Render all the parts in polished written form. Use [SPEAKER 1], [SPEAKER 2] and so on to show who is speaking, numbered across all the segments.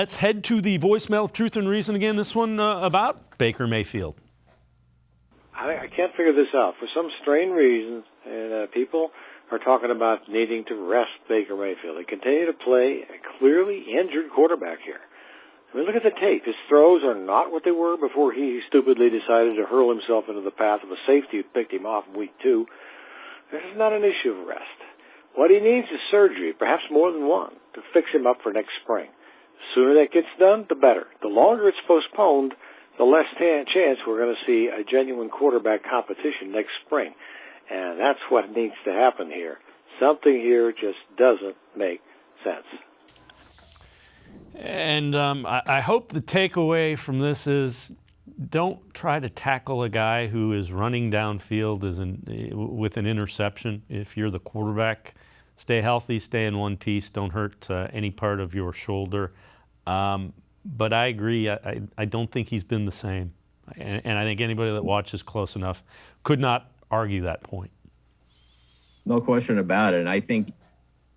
[SPEAKER 1] Let's head to the voicemail of Truth and Reason again. This one about Baker Mayfield.
[SPEAKER 2] I can't figure this out. For some strange reason, and people are talking about needing to rest Baker Mayfield. They continue to play a clearly injured quarterback here. I mean, look at the tape. His throws are not what they were before he stupidly decided to hurl himself into the path of a safety who picked him off in week 2. This is not an issue of rest. What he needs is surgery, perhaps more than one, to fix him up for next spring. The sooner that gets done, the better. The longer it's postponed, the less chance we're going to see a genuine quarterback competition next spring. And that's what needs to happen here. Something here just doesn't make sense.
[SPEAKER 1] And I hope the takeaway from this is don't try to tackle a guy who is running downfield with an interception. If you're the quarterback, stay healthy, stay in one piece, don't hurt any part of your shoulder. But I agree, I don't think he's been the same. And I think anybody that watches close enough could not argue that point.
[SPEAKER 3] No question about it. And I think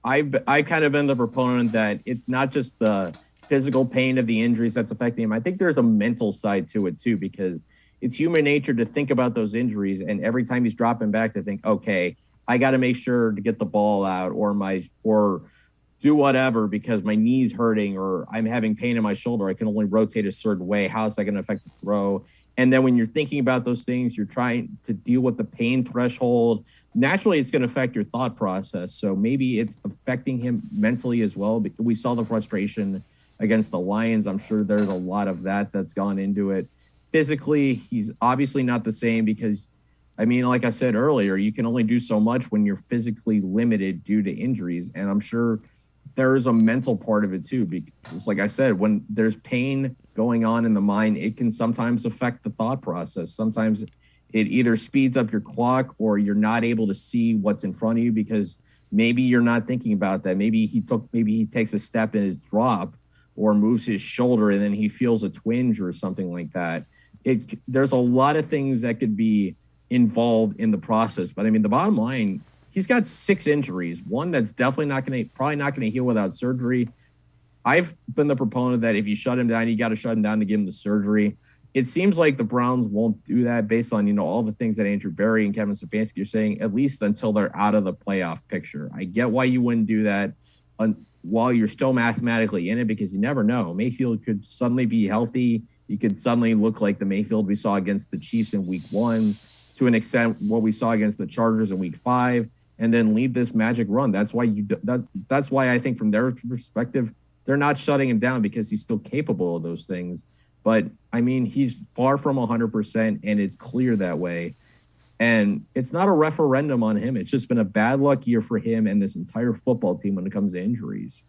[SPEAKER 3] I kind of been the proponent that it's not just the physical pain of the injuries that's affecting him. I think there's a mental side to it too, because it's human nature to think about those injuries. And every time he's dropping back to think, okay, I got to make sure to get the ball out or do whatever because my knee's hurting or I'm having pain in my shoulder. I can only rotate a certain way. How is that going to affect the throw? And then when you're thinking about those things, you're trying to deal with the pain threshold. Naturally, it's going to affect your thought process. So maybe it's affecting him mentally as well. We saw the frustration against the Lions. I'm sure there's a lot of that's gone into it. Physically, he's obviously not the same because, I mean, like I said earlier, you can only do so much when you're physically limited due to injuries. And I'm sure there is a mental part of it too, because like I said, when there's pain going on in the mind, it can sometimes affect the thought process. Sometimes it either speeds up your clock or you're not able to see what's in front of you because maybe you're not thinking about that. Maybe he takes a step in his drop or moves his shoulder and then he feels a twinge or something like that. There's a lot of things that could be involved in the process. But I mean, the bottom line, he's got 6 injuries. One that's definitely probably not going to heal without surgery. I've been the proponent that if you shut him down, you got to shut him down to give him the surgery. It seems like the Browns won't do that based on, all the things that Andrew Berry and Kevin Stefanski are saying, at least until they're out of the playoff picture. I get why you wouldn't do that while you're still mathematically in it because you never know. Mayfield could suddenly be healthy. He could suddenly look like the Mayfield we saw against the Chiefs in week 1, to an extent what we saw against the Chargers in week 5. And then lead this magic run. That's why that's why I think from their perspective, they're not shutting him down because he's still capable of those things. But I mean, he's far from 100%, and it's clear that way. And it's not a referendum on him. It's just been a bad luck year for him and this entire football team when it comes to injuries.